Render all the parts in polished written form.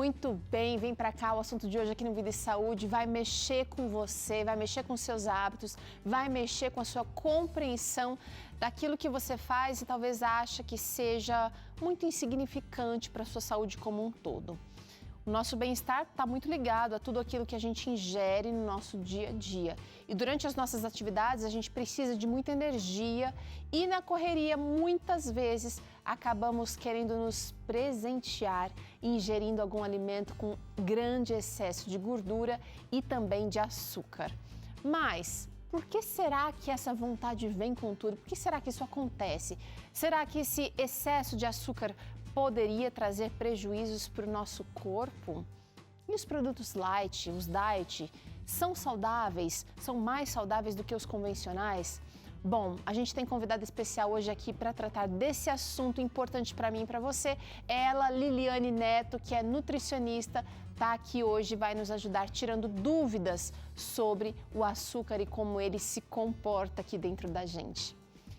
Muito bem, vem pra cá, o assunto de hoje aqui no Vida e Saúde vai mexer com você, vai mexer com seus hábitos, vai mexer com a sua compreensão daquilo que você faz e talvez acha que seja muito insignificante para a sua saúde como um todo. O nosso bem-estar está muito ligado a tudo aquilo que a gente ingere no nosso dia a dia. E durante as nossas atividades, a gente precisa de muita energia e na correria, muitas vezes, acabamos querendo nos presentear ingerindo algum alimento com grande excesso de gordura e também de açúcar. Mas por que será que essa vontade vem com tudo? Por que será que isso acontece? Será que esse excesso de açúcar poderia trazer prejuízos para o nosso corpo? E os produtos light, os diet, são saudáveis? São mais saudáveis do que os convencionais? Bom, a gente tem convidada especial hoje aqui para tratar desse assunto importante para mim e para você. Ela, Liliane Neto, que é nutricionista, está aqui hoje e vai nos ajudar tirando dúvidas sobre o açúcar e como ele se comporta aqui dentro da gente.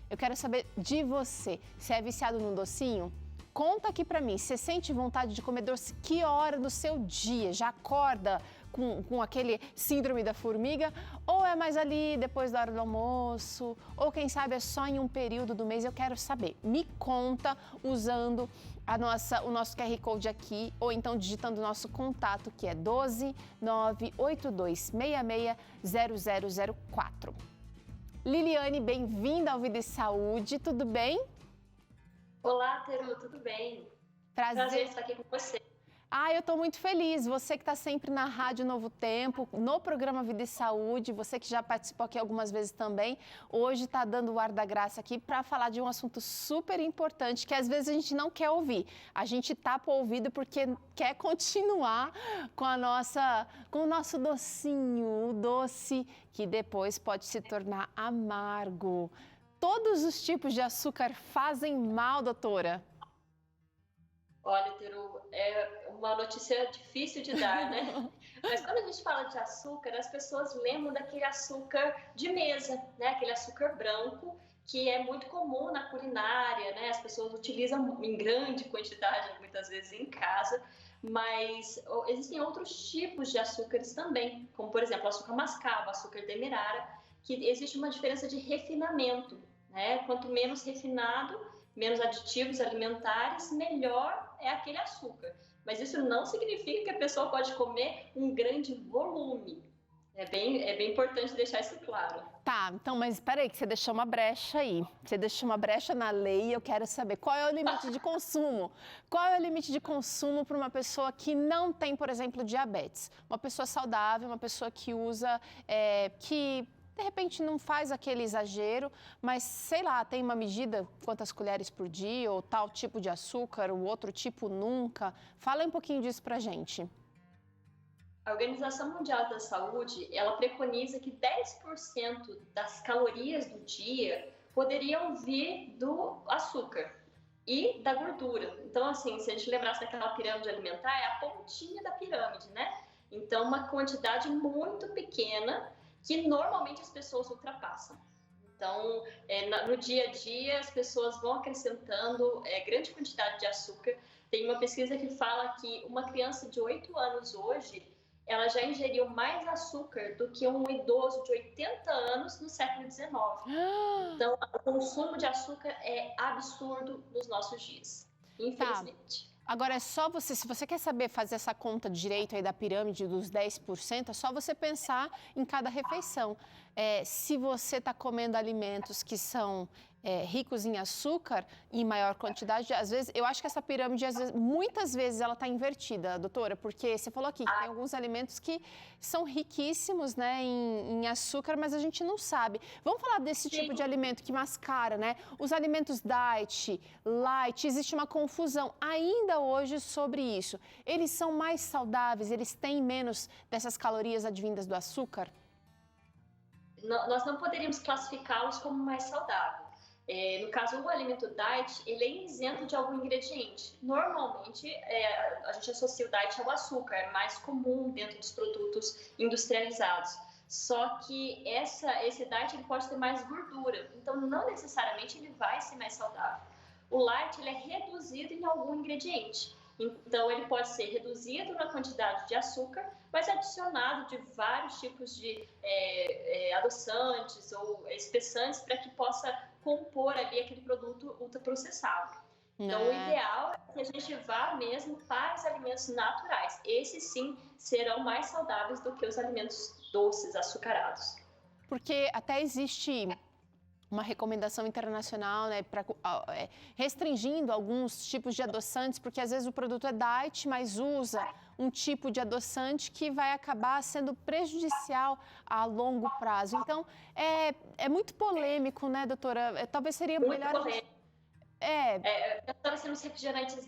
Eu quero saber de você, se é viciado num docinho? Conta aqui pra mim, você sente vontade de comer doce que hora do seu dia? Já acorda com aquele síndrome da formiga? Ou é mais ali depois da hora do almoço? Ou quem sabe é só em um período do mês? Eu quero saber. Me conta usando o nosso QR Code aqui ou então digitando o nosso contato que é 12 982 66 0004. Liliane, bem-vinda ao Vida e Saúde, tudo bem? Olá, Teru, tudo bem? Prazer estar aqui com você. Eu estou muito feliz. Você que está sempre na Rádio Novo Tempo, no programa Vida e Saúde, você que já participou aqui algumas vezes também, hoje está dando o ar da graça aqui para falar de um assunto super importante que às vezes a gente não quer ouvir. A gente tapa o ouvido porque quer continuar com o nosso docinho, o doce que depois pode se tornar amargo. Todos os tipos de açúcar fazem mal, doutora? Olha, Teru, é uma notícia difícil de dar, né? Mas quando a gente fala de açúcar, as pessoas lembram daquele açúcar de mesa, né? Aquele açúcar branco, que é muito comum na culinária, né? As pessoas utilizam em grande quantidade, muitas vezes em casa, mas existem outros tipos de açúcares também, como, por exemplo, o açúcar mascavo, o açúcar demerara, que existe uma diferença de refinamento, né? Quanto menos refinado, menos aditivos alimentares, melhor é aquele açúcar. Mas isso não significa que a pessoa pode comer um grande volume. É bem importante deixar isso claro. Tá, então, mas espera aí, que você deixou uma brecha aí. Você deixou uma brecha na lei e eu quero saber qual é o limite de consumo. Qual é o limite de consumo para uma pessoa que não tem, por exemplo, diabetes? Uma pessoa saudável, uma pessoa que usa, que de repente não faz aquele exagero, mas sei lá, tem uma medida, quantas colheres por dia, ou tal tipo de açúcar, o outro tipo nunca. Fala um pouquinho disso pra gente. A Organização Mundial da Saúde, ela preconiza que 10% das calorias do dia poderiam vir do açúcar e da gordura. Então, assim, se a gente lembrasse daquela pirâmide alimentar, é a pontinha da pirâmide, né? Então, uma quantidade muito pequena que normalmente as pessoas ultrapassam. Então, no dia a dia, as pessoas vão acrescentando grande quantidade de açúcar. Tem uma pesquisa que fala que uma criança de 8 anos hoje, ela já ingeriu mais açúcar do que um idoso de 80 anos no século XIX. Então, o consumo de açúcar é absurdo nos nossos dias, infelizmente. Tá. Agora, é só você, se você quer saber fazer essa conta direito aí da pirâmide dos 10%, é só você pensar em cada refeição. Se você está comendo alimentos que são ricos em açúcar em maior quantidade, às vezes, eu acho que essa pirâmide, muitas vezes, ela está invertida, doutora, porque você falou aqui que tem alguns alimentos que são riquíssimos, né, em açúcar, mas a gente não sabe. Vamos falar desse tipo de alimento que mascara, né? Os alimentos diet, light, existe uma confusão ainda hoje sobre isso. Eles são mais saudáveis, eles têm menos dessas calorias advindas do açúcar? Nós não poderíamos classificá-los como mais saudável. No caso, o alimento diet, ele é isento de algum ingrediente. Normalmente, a gente associa o diet ao açúcar, é mais comum dentro dos produtos industrializados. Só que esse diet ele pode ter mais gordura, então não necessariamente ele vai ser mais saudável. O light ele é reduzido em algum ingrediente. Então, ele pode ser reduzido na quantidade de açúcar, mas adicionado de vários tipos de adoçantes ou espessantes para que possa compor ali aquele produto ultraprocessado. Então, o ideal é que a gente vá mesmo para os alimentos naturais. Esses, sim, serão mais saudáveis do que os alimentos doces, açucarados. Porque até existe uma recomendação internacional, né, restringindo alguns tipos de adoçantes, porque às vezes o produto é diet, mas usa um tipo de adoçante que vai acabar sendo prejudicial a longo prazo. Então, é muito polêmico, né, doutora? Talvez seria muito melhor... polêmico. Pensando nos refrigerantes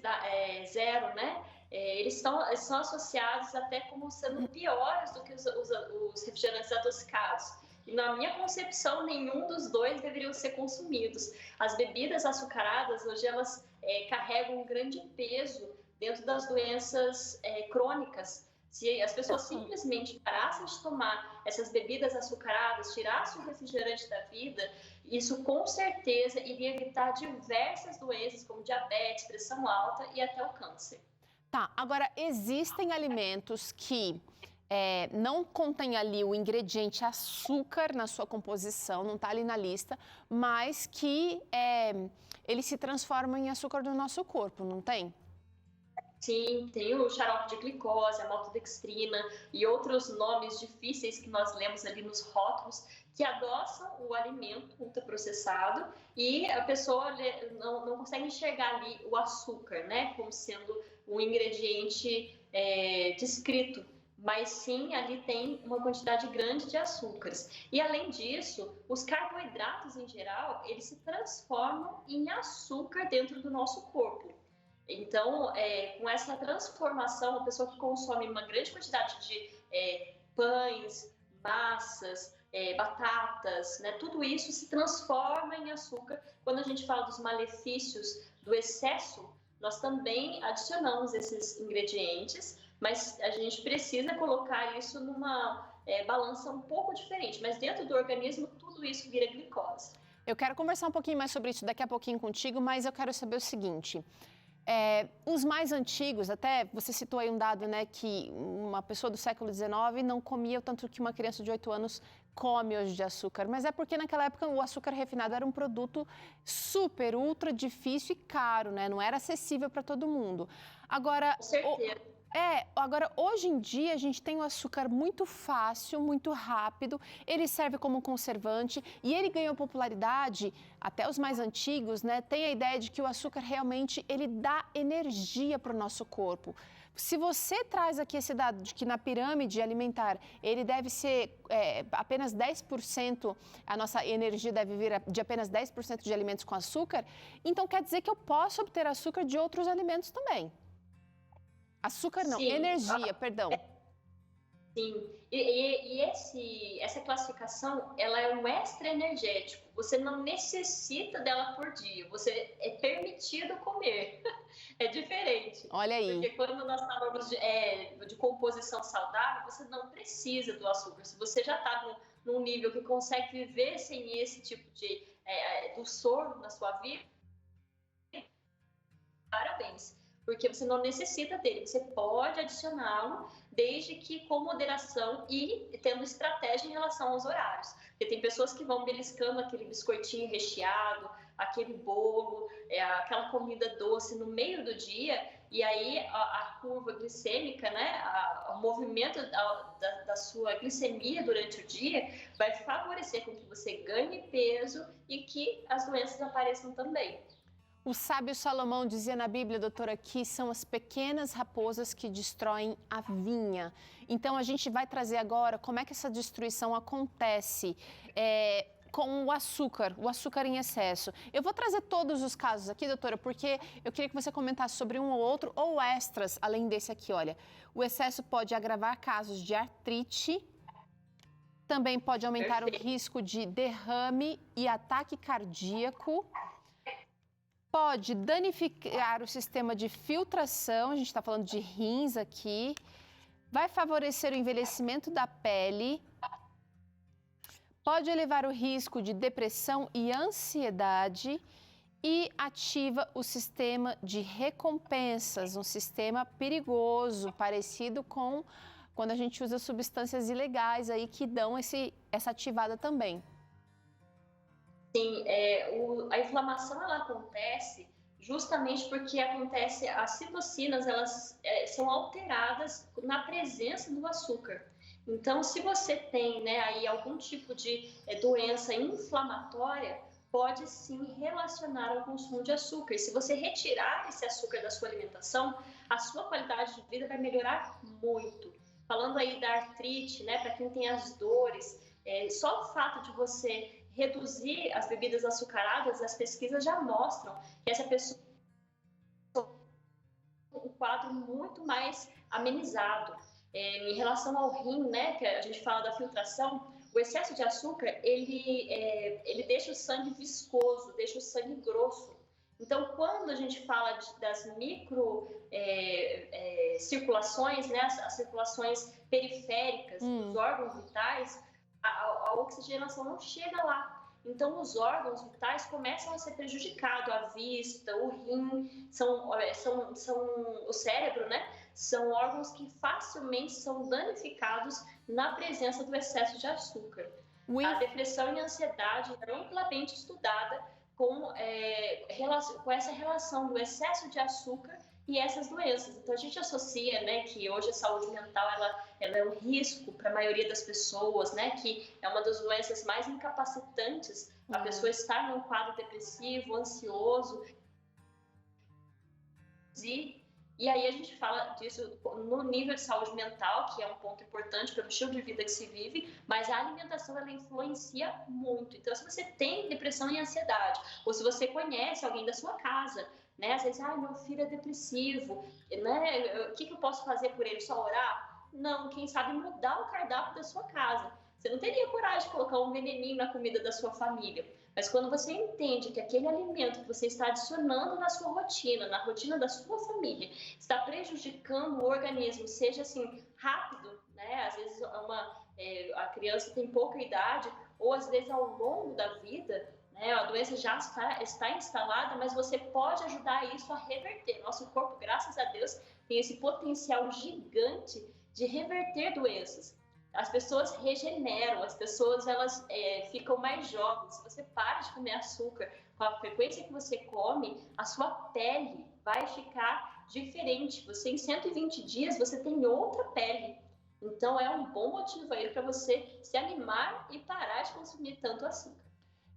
zero, né? Eles são associados até como sendo piores do que os refrigerantes adocicados. E na minha concepção, nenhum dos dois deveriam ser consumidos. As bebidas açucaradas, hoje, elas carregam um grande peso dentro das doenças crônicas. Se as pessoas simplesmente parassem de tomar essas bebidas açucaradas, tirassem o refrigerante da vida, isso com certeza iria evitar diversas doenças, como diabetes, pressão alta e até o câncer. Tá, agora existem alimentos que não contém ali o ingrediente açúcar na sua composição, não está ali na lista, mas que ele se transforma em açúcar do nosso corpo, não tem? Sim, tem o xarope de glicose, a maltodextrina e outros nomes difíceis que nós lemos ali nos rótulos que adoçam o alimento ultraprocessado e a pessoa não consegue enxergar ali o açúcar, né, como sendo um ingrediente descrito. Mas sim, ali tem uma quantidade grande de açúcares. E além disso, os carboidratos em geral, eles se transformam em açúcar dentro do nosso corpo. Então, com essa transformação, a pessoa que consome uma grande quantidade de pães, massas, batatas, né, tudo isso se transforma em açúcar. Quando a gente fala dos malefícios do excesso, nós também adicionamos esses ingredientes, mas a gente precisa colocar isso numa balança um pouco diferente. Mas dentro do organismo, tudo isso vira glicose. Eu quero conversar um pouquinho mais sobre isso daqui a pouquinho contigo, mas eu quero saber o seguinte... os mais antigos, até você citou aí um dado, né, que uma pessoa do século XIX não comia o tanto que uma criança de 8 anos come hoje de açúcar, mas é porque naquela época o açúcar refinado era um produto super, ultra difícil e caro, né, não era acessível para todo mundo. Agora, com certeza. Agora, hoje em dia, a gente tem o açúcar muito fácil, muito rápido, ele serve como conservante e ele ganhou popularidade, até os mais antigos, né? Tem a ideia de que o açúcar realmente, ele dá energia para o nosso corpo. Se você traz aqui esse dado de que na pirâmide alimentar, ele deve ser apenas 10%, a nossa energia deve vir de apenas 10% de alimentos com açúcar, então quer dizer que eu posso obter açúcar de outros alimentos também. Açúcar não, Sim. Energia, perdão. Sim, essa classificação, ela é um extra energético. Você não necessita dela por dia, você é permitido comer. É diferente. Olha aí. Porque quando nós falamos de composição saudável, você não precisa do açúcar. Se você já está num nível que consegue viver sem esse tipo de dulçor na sua vida, parabéns. Porque você não necessita dele, você pode adicioná-lo, desde que com moderação e tendo estratégia em relação aos horários. Porque tem pessoas que vão beliscando aquele biscoitinho recheado, aquele bolo, aquela comida doce no meio do dia, e aí a curva glicêmica, né, o movimento da sua glicemia durante o dia vai favorecer com que você ganhe peso e que as doenças apareçam também. O sábio Salomão dizia na Bíblia, doutora, que são as pequenas raposas que destroem a vinha. Então, a gente vai trazer agora como é que essa destruição acontece com o açúcar em excesso. Eu vou trazer todos os casos aqui, doutora, porque eu queria que você comentasse sobre um ou outro, ou extras, além desse aqui, olha. O excesso pode agravar casos de artrite, também pode aumentar o risco de derrame e ataque cardíaco. Pode danificar o sistema de filtração, a gente está falando de rins aqui. Vai favorecer o envelhecimento da pele. Pode elevar o risco de depressão e ansiedade. e ativa o sistema de recompensas, um sistema perigoso, parecido com quando a gente usa substâncias ilegais aí que dão essa ativada também. Sim, a inflamação ela acontece justamente porque as citocinas elas são alteradas na presença do açúcar. Então, se você tem, né, aí algum tipo de doença inflamatória, pode sim relacionar ao consumo de açúcar. E se você retirar esse açúcar da sua alimentação, a sua qualidade de vida vai melhorar muito. Falando aí da artrite, né, para quem tem as dores, só o fato de você reduzir as bebidas açucaradas, as pesquisas já mostram que essa pessoa tem um quadro muito mais amenizado. Em relação ao rim, né, que a gente fala da filtração, o excesso de açúcar, ele deixa o sangue viscoso, deixa o sangue grosso. Então, quando a gente fala das circulações, né, as circulações periféricas dos órgãos vitais, a oxigenação não chega lá. Então, os órgãos vitais começam a ser prejudicados, a vista, o rim, o cérebro, né? São órgãos que facilmente são danificados na presença do excesso de açúcar. A depressão e a ansiedade é amplamente estudada com essa relação do excesso de açúcar e essas doenças. Então, a gente associa, né, que hoje a saúde mental ela é um risco para a maioria das pessoas, né, que é uma das doenças mais incapacitantes, a pessoa estar num quadro depressivo, ansioso. E aí a gente fala disso no nível de saúde mental, que é um ponto importante pelo estilo de vida que se vive, mas a alimentação ela influencia muito. Então, se você tem depressão e ansiedade, ou se você conhece alguém da sua casa, né, às vezes, meu filho é depressivo, né, o que eu posso fazer por ele? Só orar? Não, quem sabe mudar o cardápio da sua casa. Você não teria coragem de colocar um veneninho na comida da sua família. Mas quando você entende que aquele alimento que você está adicionando na sua rotina, na rotina da sua família, está prejudicando o organismo, seja assim, rápido, né? Às vezes a criança tem pouca idade, ou às vezes ao longo da vida, né? A doença já está instalada, mas você pode ajudar isso a reverter. Nosso corpo, graças a Deus, tem esse potencial gigante de reverter doenças. As pessoas regeneram, as pessoas elas ficam mais jovens. Se você para de comer açúcar com a frequência que você come, a sua pele vai ficar diferente. Você em 120 dias você tem outra pele. Então é um bom motivo aí para você se animar e parar de consumir tanto açúcar.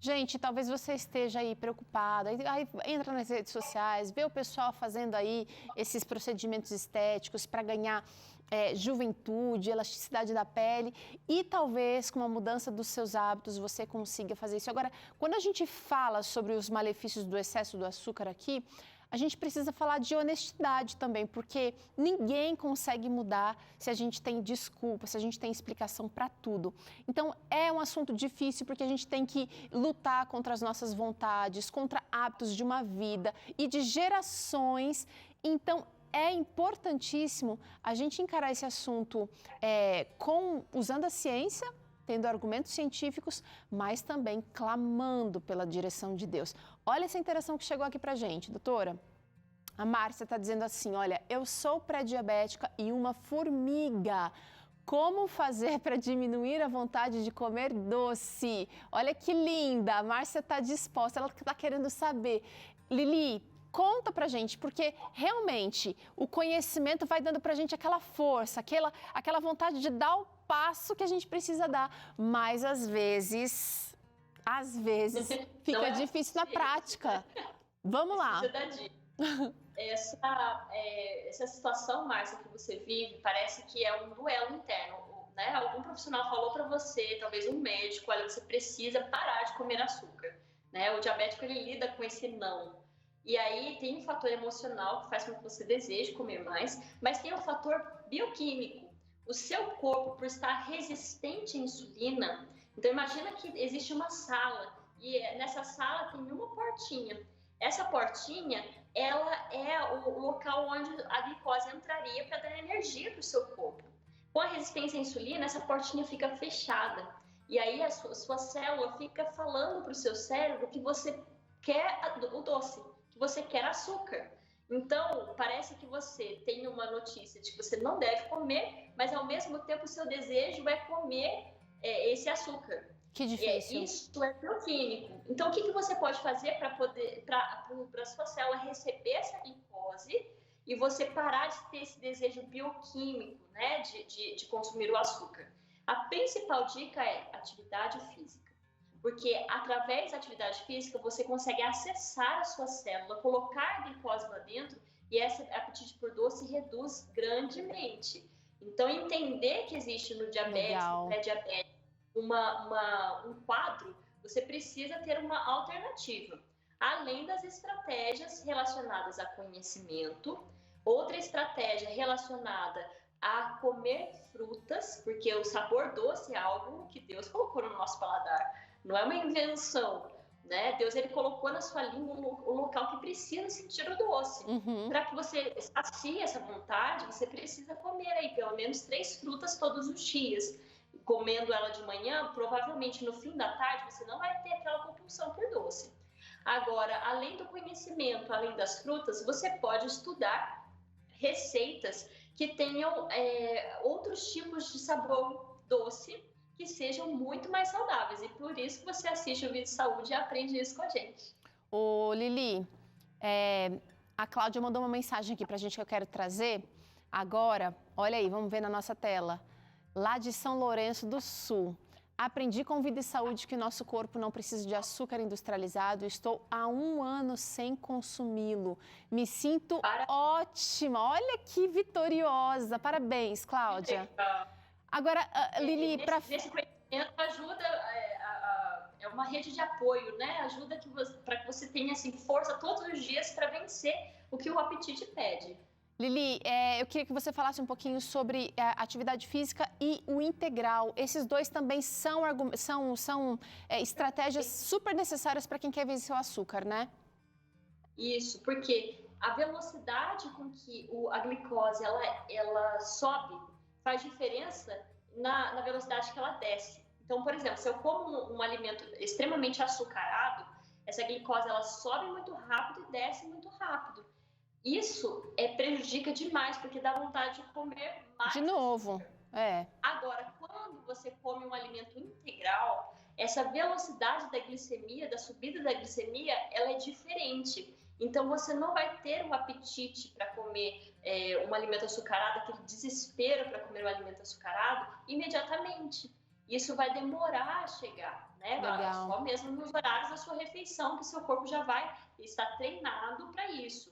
Gente, talvez você esteja aí preocupada, aí entra nas redes sociais, vê o pessoal fazendo aí esses procedimentos estéticos para ganhar juventude, elasticidade da pele e talvez com uma mudança dos seus hábitos você consiga fazer isso. Agora, quando a gente fala sobre os malefícios do excesso do açúcar aqui, a gente precisa falar de honestidade também, porque ninguém consegue mudar se a gente tem desculpa, se a gente tem explicação para tudo. Então, é um assunto difícil porque a gente tem que lutar contra as nossas vontades, contra hábitos de uma vida e de gerações. Então, é importantíssimo a gente encarar esse assunto usando a ciência, tendo argumentos científicos, mas também clamando pela direção de Deus. Olha essa interação que chegou aqui pra gente, doutora. A Márcia está dizendo assim, olha, eu sou pré-diabética e uma formiga. Como fazer para diminuir a vontade de comer doce? Olha que linda, a Márcia está disposta, ela está querendo saber. Lili, conta pra gente, porque realmente o conhecimento vai dando pra gente aquela força, aquela vontade de dar o passo que a gente precisa dar, mas às vezes fica difícil na prática. Vamos lá. Essa situação, Márcia, que você vive, parece que é um duelo interno, né? Algum profissional falou para você, talvez um médico, olha, você precisa parar de comer açúcar, né? O diabético, ele lida com esse não. E aí tem um fator emocional que faz com que você deseje comer mais, mas tem um fator bioquímico. O seu corpo, por estar resistente à insulina, então imagina que existe uma sala e nessa sala tem uma portinha. Essa portinha, ela é o local onde a glicose entraria para dar energia para o seu corpo. Com a resistência à insulina, essa portinha fica fechada. E aí a sua célula fica falando para o seu cérebro que você quer o doce, que você quer açúcar. Então, parece que você tem uma notícia de que você não deve comer, mas ao mesmo tempo o seu desejo é comer esse açúcar. Que difícil. Isso é bioquímico. Então, o que você pode fazer para a sua célula receber essa glicose e você parar de ter esse desejo bioquímico, né, de consumir o açúcar? A principal dica é atividade física. Porque através da atividade física você consegue acessar a sua célula, colocar a glicose lá dentro e esse apetite por doce reduz grandemente. Então, entender que existe no diabetes, no pré-diabetes, um quadro, você precisa ter uma alternativa. Além das estratégias relacionadas a conhecimento, outra estratégia relacionada a comer frutas, porque o sabor doce é algo que Deus colocou no nosso paladar. Não é uma invenção, né? Deus, ele colocou na sua língua o local que precisa sentir o doce. Para que você sacie essa vontade, você precisa comer aí pelo menos 3 frutas todos os dias. Comendo ela de manhã, provavelmente no fim da tarde, você não vai ter aquela compulsão por doce. Agora, além do conhecimento, além das frutas, você pode estudar receitas que tenham outros tipos de sabor doce, que sejam muito mais saudáveis. E por isso que você assiste o Vídeo de Saúde e aprende isso com a gente. Ô, Lili, a Cláudia mandou uma mensagem aqui pra gente que eu quero trazer agora. Olha aí, vamos ver na nossa tela. Lá de São Lourenço do Sul. Aprendi com o Vida e Saúde que nosso corpo não precisa de açúcar industrializado. Estou há 1 ano sem consumi-lo. Me sinto ótima. Olha que vitoriosa. Parabéns, Cláudia. Agora, Lili, esse conhecimento ajuda, é uma rede de apoio, né? Ajuda para que você tenha assim, força todos os dias para vencer o que o apetite pede. Lili, eu queria que você falasse um pouquinho sobre a atividade física e o integral. Esses dois também são estratégias super necessárias para quem quer vencer o açúcar, né? Isso, porque a velocidade com que a glicose ela sobe faz diferença na velocidade que ela desce. Então, por exemplo, se eu como um alimento extremamente açucarado, essa glicose ela sobe muito rápido e desce muito rápido. Isso prejudica demais, porque dá vontade de comer mais. De novo, Agora, quando você come um alimento integral, essa velocidade da glicemia, da subida da glicemia, ela é diferente. Então, você não vai ter um apetite para comer um alimento açucarado, aquele desespero para comer um alimento açucarado, imediatamente. Isso vai demorar a chegar, né? Legal. Só mesmo nos horários da sua refeição, que seu corpo já vai estar treinado para isso.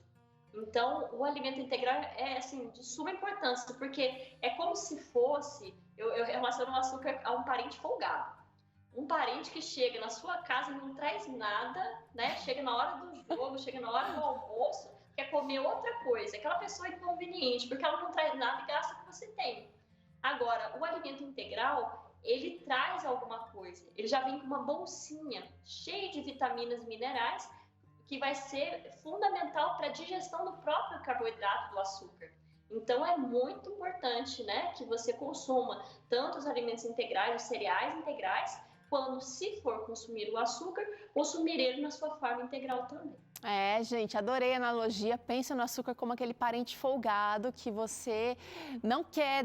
Então, o alimento integral é, assim, de suma importância, porque é como se fosse, eu relaciono o açúcar a um parente folgado. Um parente que chega na sua casa e não traz nada, né? Chega na hora do jogo, chega na hora do almoço, quer comer outra coisa. Aquela pessoa é inconveniente, porque ela não traz nada e gasta o que você tem. Agora, o alimento integral, ele traz alguma coisa. Ele já vem com uma bolsinha cheia de vitaminas e minerais, que vai ser fundamental para a digestão do próprio carboidrato do açúcar. Então, é muito importante, né, que você consuma tanto os alimentos integrais, os cereais integrais, quando, se for consumir o açúcar, consumir ele na sua forma integral também. Gente, adorei a analogia. Pensa no açúcar como aquele parente folgado que você não quer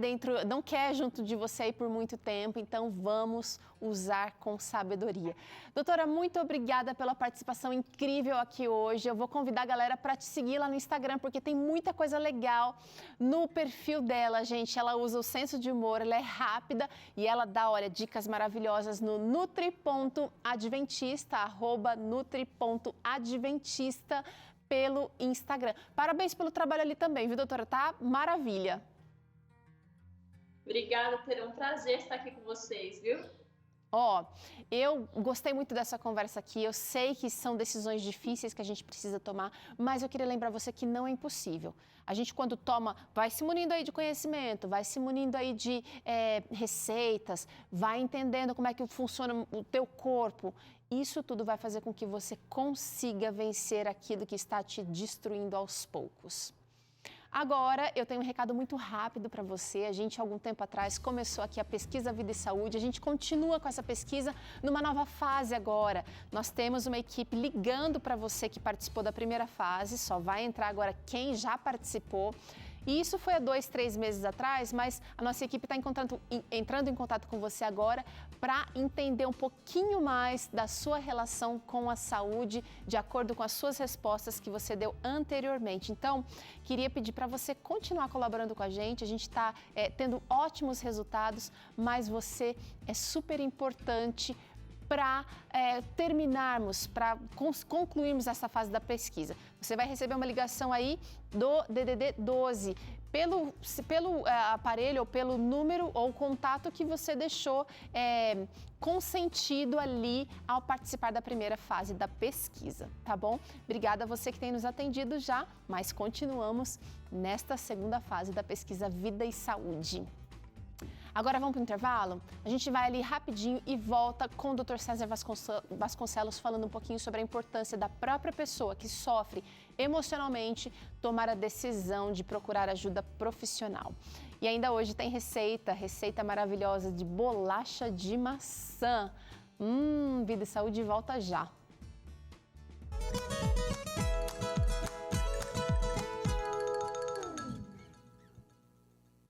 junto de você aí por muito tempo. Então, vamos usar com sabedoria. Doutora, muito obrigada pela participação incrível aqui hoje. Eu vou convidar a galera para te seguir lá no Instagram, porque tem muita coisa legal no perfil dela, gente. Ela usa o senso de humor, ela é rápida e ela dá, olha, dicas maravilhosas no nutri.adventista, @nutri.adventista pelo Instagram. Parabéns pelo trabalho ali também, viu, doutora? Tá maravilha. Obrigada, terá um prazer estar aqui com vocês, viu? Eu gostei muito dessa conversa aqui. Eu sei que são decisões difíceis que a gente precisa tomar, mas eu queria lembrar você que não é impossível. A gente, quando toma, vai se munindo aí de conhecimento, vai se munindo aí de receitas, vai entendendo como é que funciona o teu corpo. Isso tudo vai fazer com que você consiga vencer aquilo que está te destruindo aos poucos. Agora, eu tenho um recado muito rápido para você. A gente, algum tempo atrás, começou aqui a pesquisa Vida e Saúde. A gente continua com essa pesquisa numa nova fase agora. Nós temos uma equipe ligando para você que participou da primeira fase. Só vai entrar agora quem já participou. E isso foi há 2, 3 meses atrás, mas a nossa equipe está entrando em contato com você agora para entender um pouquinho mais da sua relação com a saúde, de acordo com as suas respostas que você deu anteriormente. Então, queria pedir para você continuar colaborando com a gente está tendo ótimos resultados, mas você é super importante para terminarmos, para concluirmos essa fase da pesquisa. Você vai receber uma ligação aí do DDD 12 pelo aparelho ou pelo número ou contato que você deixou consentido ali ao participar da primeira fase da pesquisa, tá bom? Obrigada a você que tem nos atendido já, mas continuamos nesta segunda fase da pesquisa Vida e Saúde. Agora vamos para o intervalo? A gente vai ali rapidinho e volta com o Dr. César Vasconcelos falando um pouquinho sobre a importância da própria pessoa que sofre emocionalmente tomar a decisão de procurar ajuda profissional. E ainda hoje tem receita maravilhosa de bolacha de maçã. Vida e Saúde volta já.